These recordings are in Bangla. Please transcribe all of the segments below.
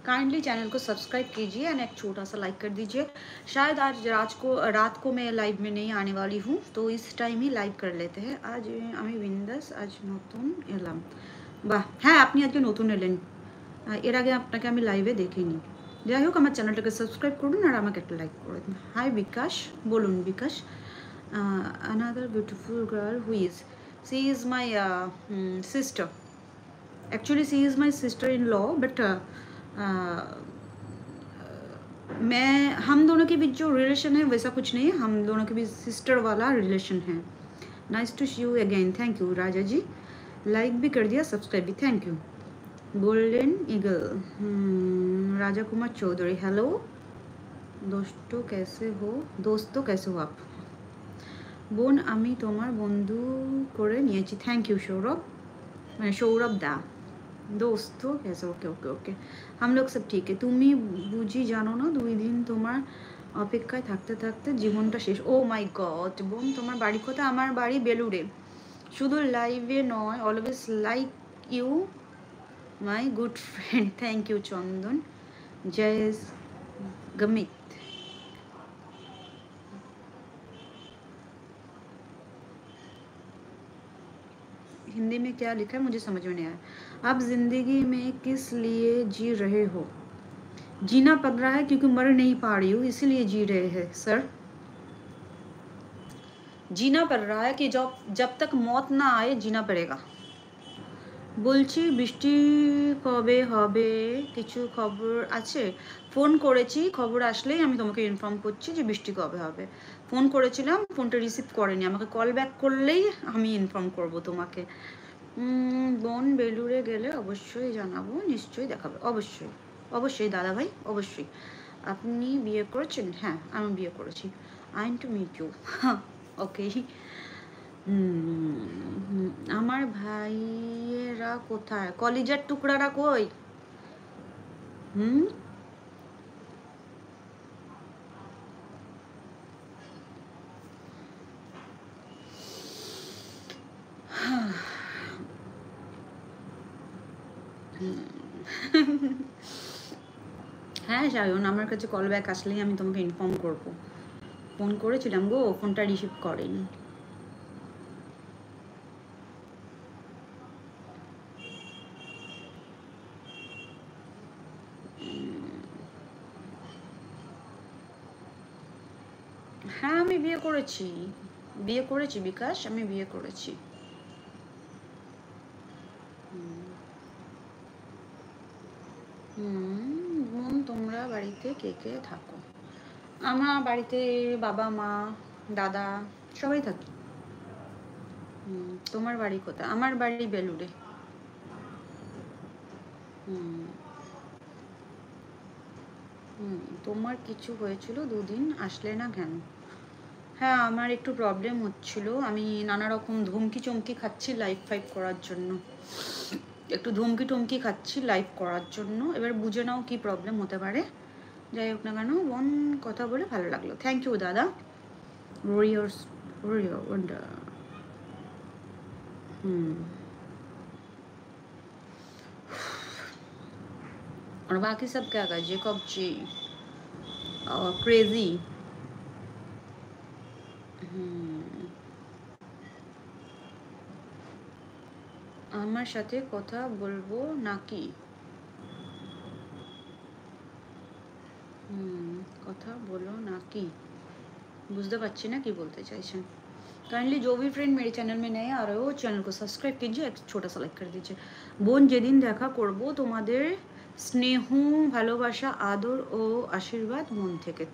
काइंडली चैनल को सब्सक्राइब कीजिए एंड एक छोटा सा लाइक कर दीजिए। शायद आज रात को मैं लाइव में नहीं आने वाली हूँ, तो इस टाइम ही लाइव कर लेते हैं। आज আমি বিন্দাস, আজ নতুন এলাম। বাহ, হ্যাঁ আপনি আজকে নতুন এলেন, এর আগে আপনাকে আমি লাইভে দেখিনি। যাই হোক, আমার চ্যানেলটাকে সাবস্ক্রাইব করুন আর আমাকে একটা লাইক করে দিন। হাই বিকাশ, বলুন বিকাশ। another beautiful girl who is, she is my sister. Actually she is my sister-in-law, but मैं हम दोनों के बीच जो रिलेशन है वैसा कुछ नहीं है, हम दोनों के बीच सिस्टर वाला रिलेशन है। Nice to see you again, thank you Raja ji, like भी कर दिया, सब्सक्राइब भी, thank you. Golden eagle, Raja Kumar Chaudhary, hello दोस्तों कैसे हो, आप? বোন আমি তোমার বন্ধু করে নিয়েছি, থ্যাংক ইউ সৌরভ, মানে সৌরভ দা। दोस्त तो कैसे, ओके ओके ओके, हम लोग सब ठीक है। তুমি বুঝি জানো না, 2 দিন তোমার অপেক্ষায় থাকতে থাকতে জীবনটা শেষ। ও মাই গড, বোন তোমার বাড়ি কোথায়? আমার বাড়ি বেলুড়ে। শুধু লাইভে নয়, always like you my good friend, thank you Chandan. জয় গমিত। हिंदी में क्या लिखा है मुझे समझ में नहीं आया। आप जिंदगी में किस लिए जी रहे हो? जीना पड़ रहा है क्योंकि मर नहीं पा रही हूँ, इसीलिए जी रहे हैं सर। जीना पड़ रहा है कि जब तक मौत ना आए जीना पड़ेगा। বলছি বৃষ্টি কবে হবে, কিছু খবর আছে? ফোন করেছি, খবর আসলেই আমি তোমাকে ইনফর্ম করছি যে বৃষ্টি কবে হবে। ফোন করেছিলাম, ফোনটা রিসিভ করেনি, আমাকে কল ব্যাক করলেই আমি ইনফর্ম করব তোমাকে। বোন বেলুড়ে গেলে অবশ্যই জানাবো, নিশ্চয়ই দেখাবে, অবশ্যই অবশ্যই দাদা ভাই, অবশ্যই। আপনি বিয়ে করেছেন? হ্যাঁ আমি বিয়ে করেছি। I am to meet you, okay. আমার ভাইয়েরা কোথায়? কলিজার টুকরারা কই? হ্যাঁ সায়ন, আমার কাছে কল ব্যাক আসলেই আমি তোমাকে ইনফর্ম করব। ফোন করেছিলাম গো, ফোনটা রিসিভ করেনি। হ্যাঁ আমি বিয়ে করেছি বিকাশ, আমি বিয়ে করেছি। বোন তোমরা বাড়িতে কে কে থাকো? আমার বাড়িতে বাবা মা দাদা সবাই থাকি। তোমার বাড়ি কোথায়? আমার বাড়ি বেলুড়ে। তোমার কিছু হয়েছিল, 2 দিন আসলে না কেন? হ্যাঁ আমার একটু প্রবলেম হচ্ছিল, আমি নানা রকম ধমকি চমকি খাচ্ছি লাইভ ফাইভ করার জন্য, একটু ধমকি টমকি খাচ্ছি লাইভ করার জন্য। এবার বুঝে নাও কি প্রবলেম হতে পারে। যাই হোক না কেন, বোন কথা বলে ভালো লাগলো, থ্যাংক ইউ দাদা। और बाकी सब क्या कर, जेकब जी और क्रेजी। আমার সাথে কথা বলবো নাকি? কথা বলো নাকি, বুঝতে পারছি না কি বলতে চাইছেন। काइंडली जो भी फ्रेंड मेरे चैनल में नए आ रहे हो चैनल को सब्सक्राइब कीजिए, एक छोटा सा लाइक कर दीजिए। বোন যেদিন দেখা করব তোমাদের স্নেহ ভালোবাসা আদর ও আশীর্বাদ মন থেকে।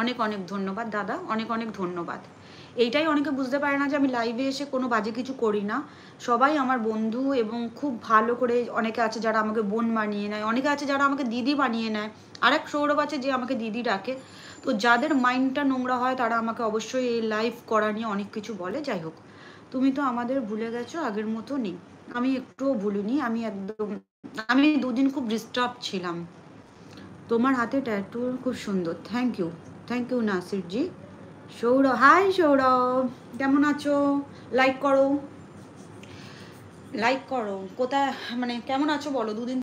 অনেক অনেক ধন্যবাদ দাদা, অনেক অনেক ধন্যবাদ। এইটাই অনেকে বুঝতে পারে না যে আমি লাইভে এসে কোনো বাজে কিছু করি না, সবাই আমার বন্ধু এবং খুব ভালো করে, অনেকে আছে যারা আমাকে বোন বানিয়ে নেয়, অনেকে আছে যারা আমাকে দিদি বানিয়ে নেয়, আরেক সৌরভ আছে যে আমাকে দিদি ডাকে। তো যাদের মাইন্ডটা নোংরা হয় তারা আমাকে অবশ্যই এই লাইভ করা নিয়ে অনেক কিছু বলে। যাই হোক, তুমি তো আমাদের ভুলে গেছো, আগের মতো নেই। আমি একটুও ভুলিনি, আমি 2 দিন খুব ডিস্টার্ব ছিলাম। তোমার হাতে ট্যাটু খুব সুন্দর, thank you Nasir ji. Sourav, hi Sourav, কেমন আছো? লাইক করো, কোথায় মানে কেমন আছো বলো, 2 দিন